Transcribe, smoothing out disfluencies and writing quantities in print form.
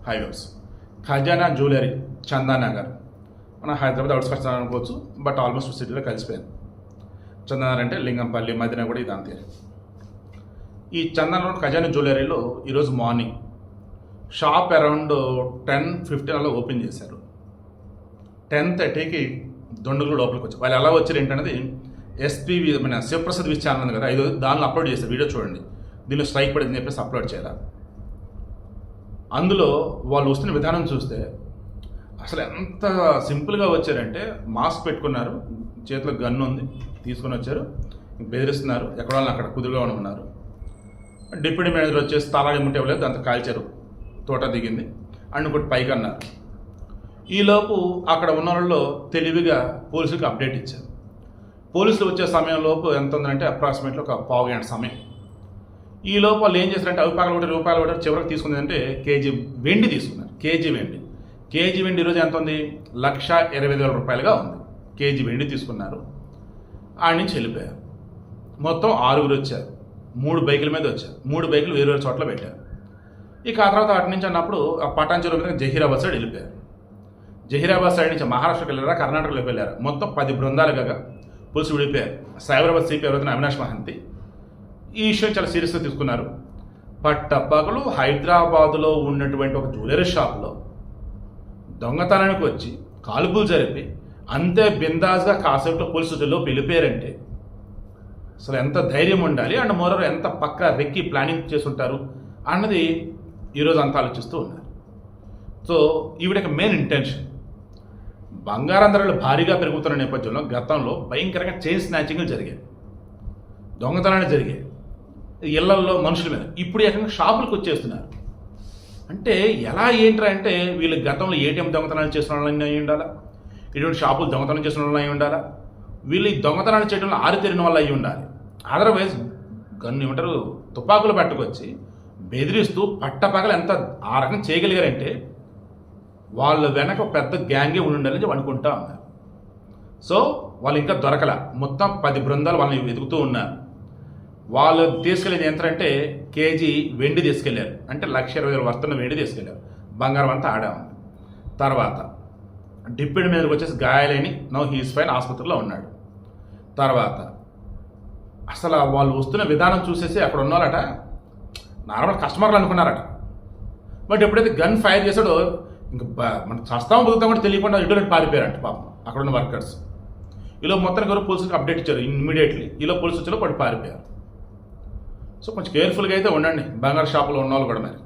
Highways ఖజానా jewellery Chandanagar మన Hyderabad outskirts అనుకోవచ్చు, బట్ ఆల్మోస్ట్ సిటీలో కలిసిపోయింది. చందానగర్ అంటే లింగంపల్లి, మదిన కూడా ఇది అంతే. ఈ చందానగర్ ఖజానా జ్యువెలరీలో ఈరోజు మార్నింగ్ షాప్ అరౌండ్ 10:15 అలా ఓపెన్ చేశారు. 10:30కి దొండలు లోపలికి వచ్చారు. వాళ్ళు ఎలా వచ్చారు ఏంటనేది ఎస్పీవి మన శివప్రసాద్ విష్ ఛానల్ ఉంది కదా, ఐదు దానిలో అప్లోడ్ చేశారు. వీడియో చూడండి, దీనిలో స్ట్రైక్ పడిందని చెప్పేసి అప్లోడ్ చేయాలి. అందులో వాళ్ళు వస్తున్న విధానం చూస్తే అసలు ఎంత సింపుల్గా వచ్చారంటే, మాస్క్ పెట్టుకున్నారు, చేతిలో గన్ను ఉంది, తీసుకొని వచ్చారు, బెదిరిస్తున్నారు, ఎక్కడ వాళ్ళని అక్కడ కుదురుగా ఉండమన్నారు. డిప్యూటీ మేనేజర్ వచ్చేసి తాళాగా ముట్టే ఇవ్వలేదు, అంత కాల్చారు, తోట దిగింది అండ్ ఇంకోటి పైకి అన్నారు. ఈలోపు అక్కడ ఉన్న వాళ్ళలో తెలివిగా పోలీసులకు అప్డేట్ ఇచ్చారు. పోలీసులు వచ్చే సమయంలోపు ఎంత ఉందంటే అప్రాక్సిమేట్లీ ఒక పావు గంట సమయం. ఈలోపు వాళ్ళు ఏం చేశారంటే రూపాయలు ఒకటి చివరికి తీసుకుందంటే కేజీ వెండి తీసుకున్నారు. కేజీ వెండి ఈరోజు ఎంత ఉంది? 1,20,000 రూపాయలుగా ఉంది. కేజీ వెండి తీసుకున్నారు. ఆడి నుంచి వెళ్ళిపోయారు. మొత్తం 6 వచ్చారు. 3 బైకుల మీద వచ్చారు. 3 బైకులు వేరు వేరు చోట్ల పెట్టారు. ఇక ఆ తర్వాత అటు నుంచి అన్నప్పుడు ఆ పటాన్చెరు మీద జహీరాబాద్ సైడ్ వెళ్ళిపోయారు. జహీరాబాద్ సైడ్ నుంచి మహారాష్ట్రకి వెళ్ళారా, కర్ణాటకలోకి వెళ్ళారు. మొత్తం 10 బృందాలుగా పోలీసులు విడిపోయారు. సైబరాబాద్ సిపి ఎవరైతే అవినాష్ మహంతి ఈ విషయం చాలా సీరియస్గా తీసుకున్నారు. పట్టపగలు హైదరాబాదులో ఉన్నటువంటి ఒక జ్యువెలరీ షాప్లో దొంగతనానికి వచ్చి కాల్పులు జరిపి అంతే బిందాజ్గా కాసేపులో పోలీసులలో వెళ్ళిపోయారంటే అసలు ఎంత ధైర్యం ఉండాలి అండ్ మోరర్ ఎంత పక్క రెక్కి ప్లానింగ్ చేసుంటారు అన్నది ఈరోజు అంతా ఆలోచిస్తూ ఉన్నారు. సో ఈవిడ మెయిన్ ఇంటెన్షన్ బంగారం ధరలు భారీగా పెరుగుతున్న నేపథ్యంలో గతంలో భయంకరంగా చైన్ స్నాచింగ్లు జరిగాయి, దొంగతనాలు జరిగాయి ఇళ్లల్లో మనుషుల మీద. ఇప్పుడు ఏకంగా షాపులకు వచ్చేస్తున్నారు. అంటే ఎలా ఏంట్రా అంటే వీళ్ళు గతంలో ఏటీఎం దొంగతనాలు చేసిన వాళ్ళని అయి ఉండాలా, ఇటువంటి షాపులు దొంగతనం చేసిన వాళ్ళని అయి ఉండాలా, వీళ్ళు ఈ దొంగతనాలు చేయడంలో ఆరితేరిన వాళ్ళు అయి ఉండాలి. అదర్వైజ్ గన్ను ఏమంటారు తుపాకులు పట్టుకొచ్చి బెదిరిస్తూ పట్టపగలు ఎంత ఆ రకం చేయగలిగారంటే వాళ్ళ వెనక పెద్ద గ్యాంగే ఉండాలని అనుకుంటా ఉన్నారు. సో వాళ్ళు ఇంకా దొరకల. మొత్తం 10 బృందాలు వాళ్ళని వెతుకుతూ ఉన్నారు. వాళ్ళు తీసుకెళ్ళేది ఎంతంటే కేజీ వెండి తీసుకెళ్లారు. అంటే 1,20,000 వర్తన వెండి తీసుకెళ్లారు. బంగారం అంతా ఆడా ఉంది. తర్వాత డిప్యూటీ మీదకి వచ్చేసి గాయాలని నో హీస్ ఫైన్ ఆసుపత్రిలో ఉన్నాడు. తర్వాత అసలు వాళ్ళు వస్తున్న విధానం చూసేసి అక్కడ ఉన్నవారట నార్మల్ కస్టమర్లు అనుకున్నారట. బట్ ఎప్పుడైతే గన్ ఫైర్ చేశాడో ఇంకా మనం చస్తామో బతుకుతాం కూడా తెలియకుండా ఇటు పారిపోయారంట పాపం అక్కడ ఉన్న వర్కర్స్. ఈలో మొత్తానికి ఎవరు పోలీసులకు అప్డేట్ ఇచ్చారు ఇమ్మీడియట్లీ. ఈలో పోలీసు వచ్చేలో పడి పారిపోయారు. సో కొంచెం కేర్ఫుల్గా అయితే ఉండండి బంగారు షాపులో ఉన్న వాళ్ళు కూడా మరి.